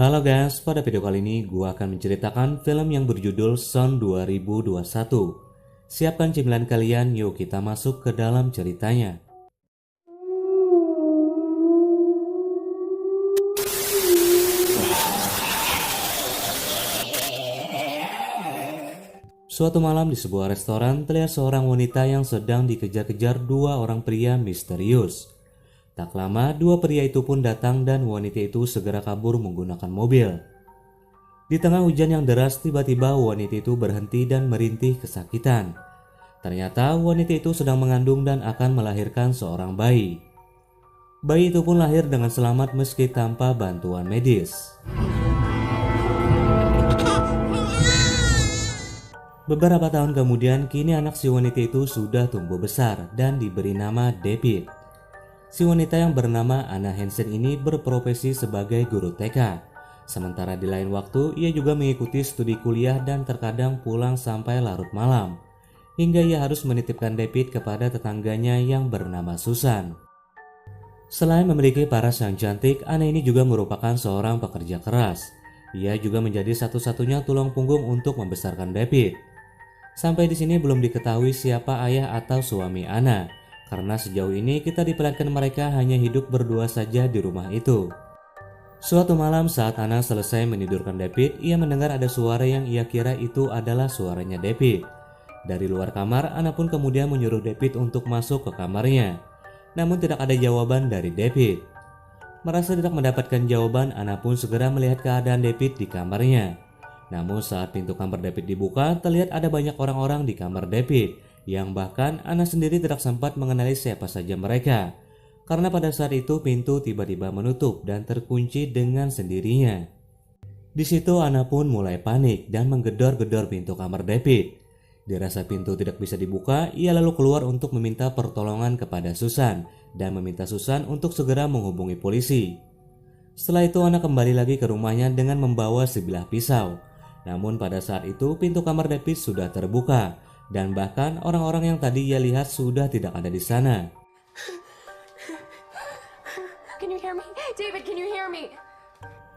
Halo guys, pada video kali ini gue akan menceritakan film yang berjudul Son 2021. Siapkan cemilan kalian, yuk kita masuk ke dalam ceritanya. Suatu malam di sebuah restoran terlihat seorang wanita yang sedang dikejar-kejar dua orang pria misterius. Tak lama, dua pria itu pun datang dan wanita itu segera kabur menggunakan mobil. Di tengah hujan yang deras, tiba-tiba wanita itu berhenti dan merintih kesakitan. Ternyata wanita itu sedang mengandung dan akan melahirkan seorang bayi. Bayi itu pun lahir dengan selamat meski tanpa bantuan medis. Beberapa tahun kemudian, kini anak si wanita itu sudah tumbuh besar dan diberi nama David. Si wanita yang bernama Anna Hansen ini berprofesi sebagai guru TK. Sementara di lain waktu, ia juga mengikuti studi kuliah dan terkadang pulang sampai larut malam. Hingga ia harus menitipkan David kepada tetangganya yang bernama Susan. Selain memiliki paras yang cantik, Anna ini juga merupakan seorang pekerja keras. Ia juga menjadi satu-satunya tulang punggung untuk membesarkan David. Sampai di sini belum diketahui siapa ayah atau suami Anna, karena sejauh ini kita diperlihatkan mereka hanya hidup berdua saja di rumah itu. Suatu malam saat Anna selesai menidurkan David, ia mendengar ada suara yang ia kira itu adalah suaranya David. Dari luar kamar, Anna pun kemudian menyuruh David untuk masuk ke kamarnya. Namun tidak ada jawaban dari David. Merasa tidak mendapatkan jawaban, Anna pun segera melihat keadaan David di kamarnya. Namun saat pintu kamar David dibuka, terlihat ada banyak orang-orang di kamar David, yang bahkan Anna sendiri tidak sempat mengenali siapa saja mereka. Karena pada saat itu pintu tiba-tiba menutup dan terkunci dengan sendirinya. Di situ Anna pun mulai panik dan menggedor-gedor pintu kamar David. Dirasa pintu tidak bisa dibuka, ia lalu keluar untuk meminta pertolongan kepada Susan dan meminta Susan untuk segera menghubungi polisi. Setelah itu Anna kembali lagi ke rumahnya dengan membawa sebilah pisau. Namun pada saat itu pintu kamar David sudah terbuka dan bahkan orang-orang yang tadi ia lihat sudah tidak ada di sana. Can you hear me? David, can you hear me?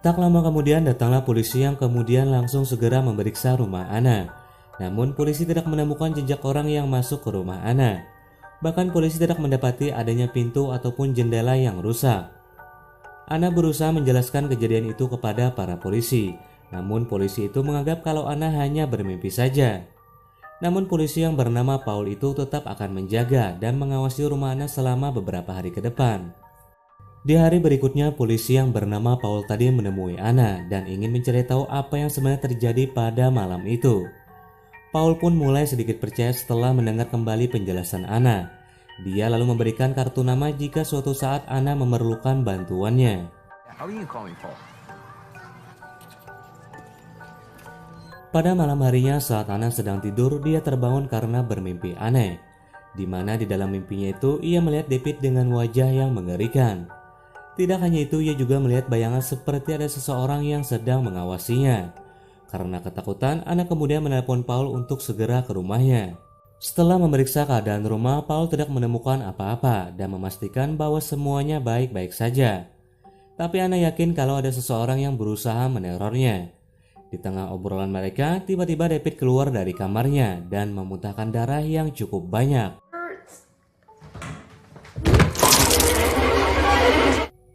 Tak lama kemudian datanglah polisi yang kemudian langsung segera memeriksa rumah Anna. Namun polisi tidak menemukan jejak orang yang masuk ke rumah Anna. Bahkan polisi tidak mendapati adanya pintu ataupun jendela yang rusak. Anna berusaha menjelaskan kejadian itu kepada para polisi. Namun polisi itu menganggap kalau Anna hanya bermimpi saja. Namun polisi yang bernama Paul itu tetap akan menjaga dan mengawasi rumah Anna selama beberapa hari ke depan. Di hari berikutnya, polisi yang bernama Paul tadi menemui Anna dan ingin mencari tahu apa yang sebenarnya terjadi pada malam itu. Paul pun mulai sedikit percaya setelah mendengar kembali penjelasan Anna. Dia lalu memberikan kartu nama jika suatu saat Anna memerlukan bantuannya. How are you calling Paul? Pada malam harinya saat Anna sedang tidur, dia terbangun karena bermimpi aneh. Di mana di dalam mimpinya itu ia melihat David dengan wajah yang mengerikan. Tidak hanya itu, ia juga melihat bayangan seperti ada seseorang yang sedang mengawasinya. Karena ketakutan, Anna kemudian menelpon Paul untuk segera ke rumahnya. Setelah memeriksa keadaan rumah, Paul tidak menemukan apa-apa dan memastikan bahwa semuanya baik-baik saja. Tapi Anna yakin kalau ada seseorang yang berusaha menerornya. Di tengah obrolan mereka, tiba-tiba David keluar dari kamarnya dan memuntahkan darah yang cukup banyak.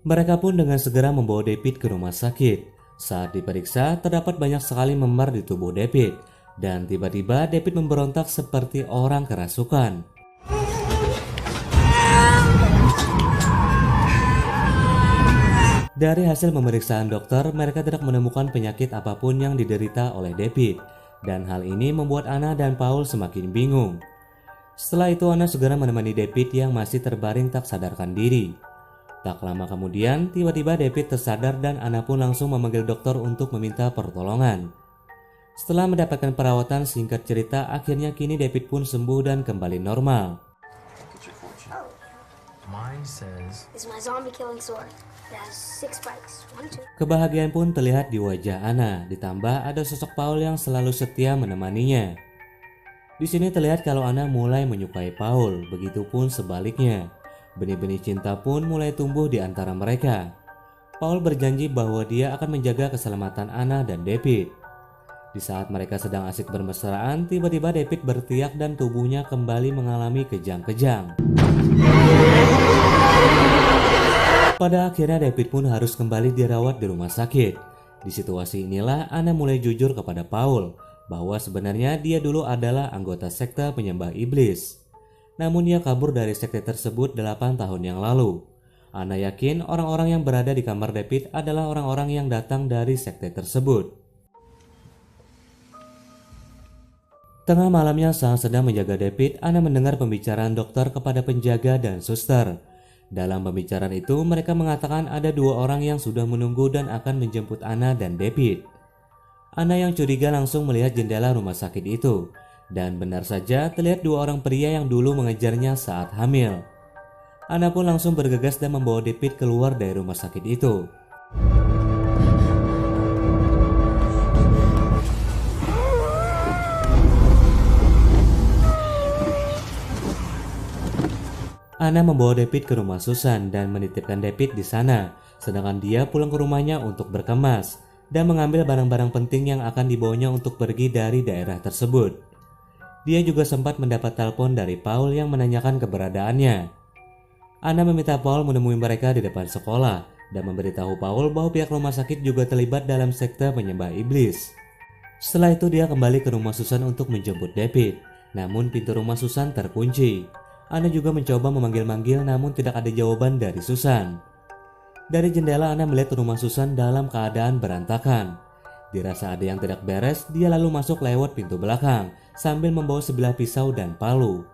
Mereka pun dengan segera membawa David ke rumah sakit. Saat diperiksa, terdapat banyak sekali memar di tubuh David. Dan tiba-tiba David memberontak seperti orang kerasukan. Dari hasil pemeriksaan dokter, mereka tidak menemukan penyakit apapun yang diderita oleh David. Dan hal ini membuat Anna dan Paul semakin bingung. Setelah itu Anna segera menemani David yang masih terbaring tak sadarkan diri. Tak lama kemudian, tiba-tiba David tersadar dan Anna pun langsung memanggil dokter untuk meminta pertolongan. Setelah mendapatkan perawatan, singkat cerita, akhirnya kini David pun sembuh dan kembali normal. Mine says It's my zombie killing sword. It has 6 spikes. 1, 2. Kebahagiaan pun terlihat di wajah Anna, ditambah ada sosok Paul yang selalu setia menemaninya. Di sini terlihat kalau Anna mulai menyukai Paul, begitupun sebaliknya. Benih-benih cinta pun mulai tumbuh di antara mereka. Paul berjanji bahwa dia akan menjaga keselamatan Anna dan David. Di saat mereka sedang asik bermesraan, tiba-tiba David berteriak dan tubuhnya kembali mengalami kejang-kejang. Pada akhirnya David pun harus kembali dirawat di rumah sakit. Di situasi inilah Anna mulai jujur kepada Paul bahwa sebenarnya dia dulu adalah anggota sekte penyembah iblis. Namun ia kabur dari sekte tersebut 8 tahun yang lalu. Anna yakin orang-orang yang berada di kamar David adalah orang-orang yang datang dari sekte tersebut. Tengah malamnya saat sedang menjaga David, Anna mendengar pembicaraan dokter kepada penjaga dan suster. Dalam pembicaraan itu, mereka mengatakan ada 2 orang yang sudah menunggu dan akan menjemput Anna dan David. Anna yang curiga langsung melihat jendela rumah sakit itu. Dan benar saja terlihat 2 orang pria yang dulu mengejarnya saat hamil. Anna pun langsung bergegas dan membawa David keluar dari rumah sakit itu. Anna membawa David ke rumah Susan dan menitipkan David di sana, sedangkan dia pulang ke rumahnya untuk berkemas dan mengambil barang-barang penting yang akan dibawanya untuk pergi dari daerah tersebut. Dia juga sempat mendapat telepon dari Paul yang menanyakan keberadaannya. Anna meminta Paul menemui mereka di depan sekolah dan memberitahu Paul bahwa pihak rumah sakit juga terlibat dalam sekte penyembah iblis. Setelah itu dia kembali ke rumah Susan untuk menjemput David, namun pintu rumah Susan terkunci. Anna juga mencoba memanggil-manggil namun tidak ada jawaban dari Susan. Dari jendela Anna melihat rumah Susan dalam keadaan berantakan. Dirasa ada yang tidak beres, dia lalu masuk lewat pintu belakang sambil membawa sebilah pisau dan palu.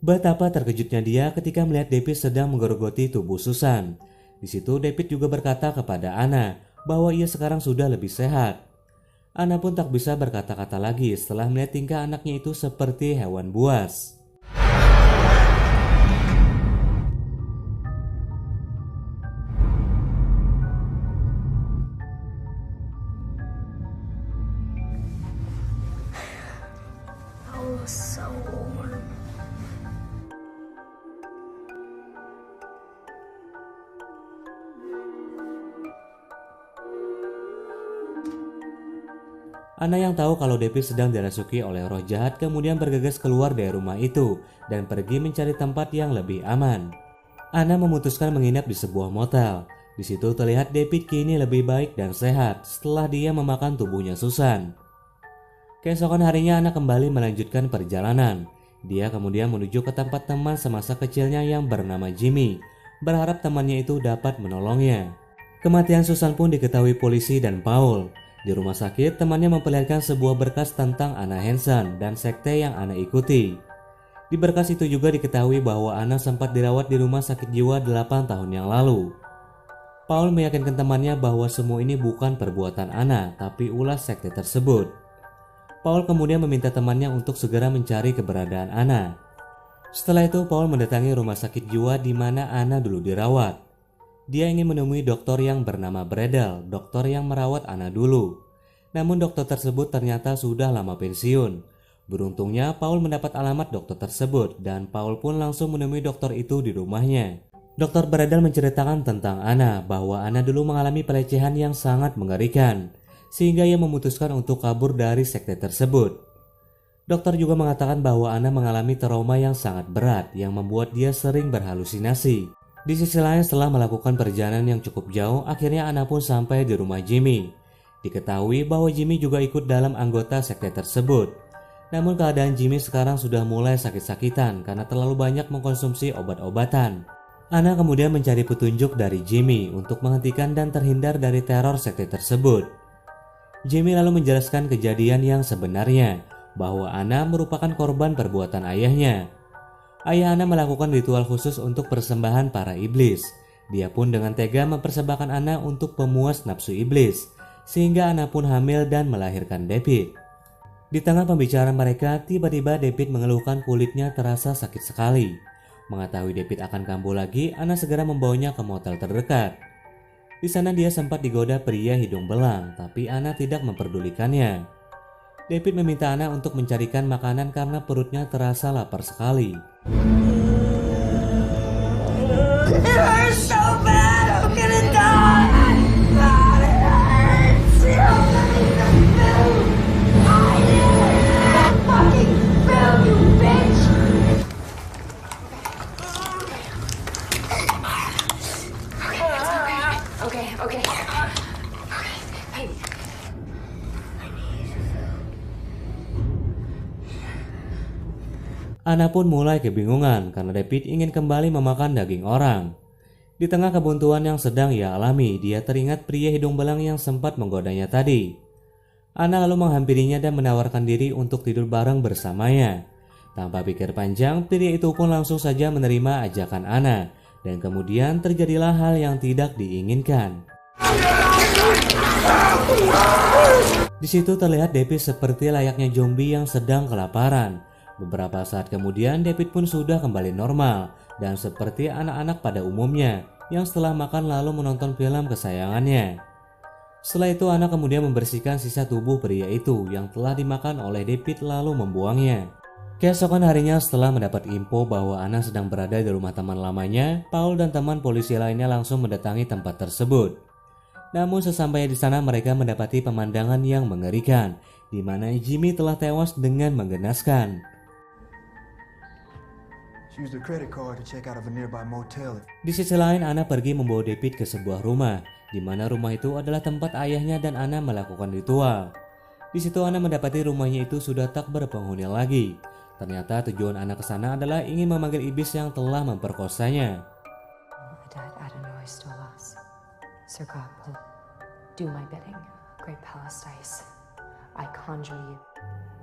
Betapa terkejutnya dia ketika melihat David sedang menggerogoti tubuh Susan. Di situ David juga berkata kepada Anna bahwa ia sekarang sudah lebih sehat. Anna pun tak bisa berkata-kata lagi setelah melihat tingkah anaknya itu seperti hewan buas. Oh, so warm. Anna yang tahu kalau David sedang dirasuki oleh roh jahat kemudian bergegas keluar dari rumah itu dan pergi mencari tempat yang lebih aman. Anna memutuskan menginap di sebuah motel. Di situ terlihat David kini lebih baik dan sehat setelah dia memakan tubuhnya Susan. Keesokan harinya Anna kembali melanjutkan perjalanan. Dia kemudian menuju ke tempat teman semasa kecilnya yang bernama Jimmy, berharap temannya itu dapat menolongnya. Kematian Susan pun diketahui polisi dan Paul. Di rumah sakit, temannya memperlihatkan sebuah berkas tentang Anna Hansen dan sekte yang Anna ikuti. Di berkas itu juga diketahui bahwa Anna sempat dirawat di rumah sakit jiwa 8 tahun yang lalu. Paul meyakinkan temannya bahwa semua ini bukan perbuatan Anna, tapi ulah sekte tersebut. Paul kemudian meminta temannya untuk segera mencari keberadaan Anna. Setelah itu, Paul mendatangi rumah sakit jiwa di mana Anna dulu dirawat. Dia ingin menemui dokter yang bernama Bradel, dokter yang merawat Anna dulu. Namun dokter tersebut ternyata sudah lama pensiun. Beruntungnya Paul mendapat alamat dokter tersebut dan Paul pun langsung menemui dokter itu di rumahnya. Dokter Bradel menceritakan tentang Anna bahwa Anna dulu mengalami pelecehan yang sangat mengerikan, sehingga ia memutuskan untuk kabur dari sekte tersebut. Dokter juga mengatakan bahwa Anna mengalami trauma yang sangat berat yang membuat dia sering berhalusinasi. Di sisi lain, setelah melakukan perjalanan yang cukup jauh, akhirnya Anna pun sampai di rumah Jimmy. Diketahui bahwa Jimmy juga ikut dalam anggota sekte tersebut. Namun keadaan Jimmy sekarang sudah mulai sakit-sakitan karena terlalu banyak mengkonsumsi obat-obatan. Anna kemudian mencari petunjuk dari Jimmy untuk menghentikan dan terhindar dari teror sekte tersebut. Jimmy lalu menjelaskan kejadian yang sebenarnya, bahwa Anna merupakan korban perbuatan ayahnya. Ayah Anna melakukan ritual khusus untuk persembahan para iblis. Dia pun dengan tega mempersembahkan Anna untuk pemuas nafsu iblis, sehingga Anna pun hamil dan melahirkan David. Di tengah pembicaraan mereka, tiba-tiba David mengeluhkan kulitnya terasa sakit sekali. Mengetahui David akan kambuh lagi, Anna segera membawanya ke motel terdekat. Di sana dia sempat digoda pria hidung belang, tapi Anna tidak memperdulikannya. David meminta Anna untuk mencarikan makanan karena perutnya terasa lapar sekali. It hurts so bad, I'm gonna die. God, it hurts. You don't need the food. I did that fucking food, you bitch. Okay. Hey. Anna pun mulai kebingungan karena David ingin kembali memakan daging orang. Di tengah kebuntuan yang sedang ia alami, dia teringat pria hidung belang yang sempat menggodanya tadi. Anna lalu menghampirinya dan menawarkan diri untuk tidur bareng bersamanya. Tanpa pikir panjang, pria itu pun langsung saja menerima ajakan Anna, dan kemudian terjadilah hal yang tidak diinginkan. Di situ terlihat David seperti layaknya zombie yang sedang kelaparan. Beberapa saat kemudian David pun sudah kembali normal dan seperti anak-anak pada umumnya yang setelah makan lalu menonton film kesayangannya. Setelah itu Anna kemudian membersihkan sisa tubuh pria itu yang telah dimakan oleh David lalu membuangnya. Keesokan harinya setelah mendapat info bahwa Anna sedang berada di rumah teman lamanya, Paul dan teman polisi lainnya langsung mendatangi tempat tersebut. Namun sesampainya di sana mereka mendapati pemandangan yang mengerikan, di mana Jimmy telah tewas dengan menggenaskan. Di sisi lain, Anna pergi membawa David ke sebuah rumah, di mana rumah itu adalah tempat ayahnya dan Anna melakukan ritual. Di situ Anna mendapati rumahnya itu sudah tak berpenghuni lagi. Ternyata tujuan Anna ke sana adalah ingin memanggil iblis yang telah memperkosanya.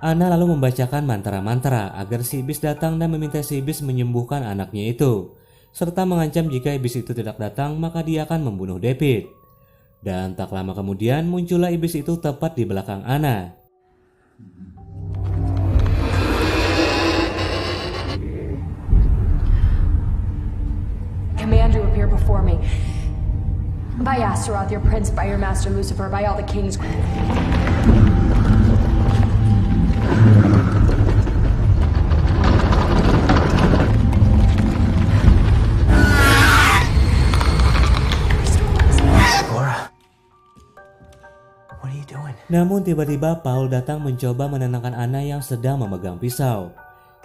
Anna lalu membacakan mantra-mantra agar si iblis datang dan meminta si iblis menyembuhkan anaknya itu, serta mengancam jika iblis itu tidak datang maka dia akan membunuh David. Dan tak lama kemudian muncullah iblis itu tepat di belakang Anna. Command you appear before me. By Astaroth, your prince, by your master Lucifer, by all the kings. Namun tiba-tiba Paul datang mencoba menenangkan Anna yang sedang memegang pisau.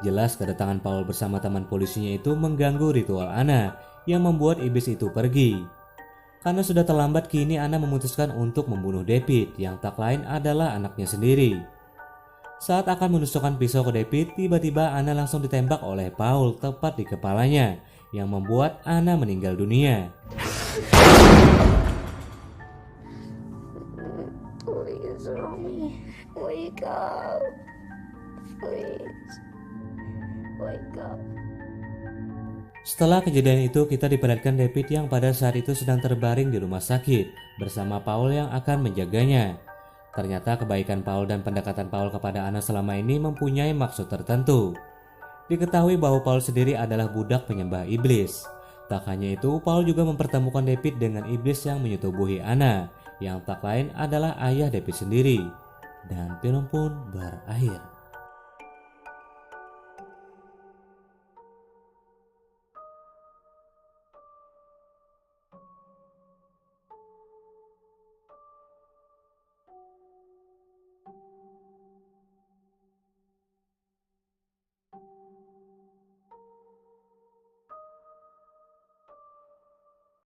Jelas kedatangan Paul bersama teman polisinya itu mengganggu ritual Anna yang membuat iblis itu pergi. Karena sudah terlambat, kini Anna memutuskan untuk membunuh David yang tak lain adalah anaknya sendiri. Saat akan menusukkan pisau ke David, tiba-tiba Anna langsung ditembak oleh Paul tepat di kepalanya yang membuat Anna meninggal dunia. Please, Romy, wake up. Please, wake up. Setelah kejadian itu, kita diperlihatkan David yang pada saat itu sedang terbaring di rumah sakit bersama Paul yang akan menjaganya. Ternyata kebaikan Paul dan pendekatan Paul kepada Anna selama ini mempunyai maksud tertentu. Diketahui bahwa Paul sendiri adalah budak penyembah iblis. Tak hanya itu, Paul juga mempertemukan David dengan iblis yang menyetubuhi Anna, yang tak lain adalah ayah David sendiri. Dan film pun berakhir.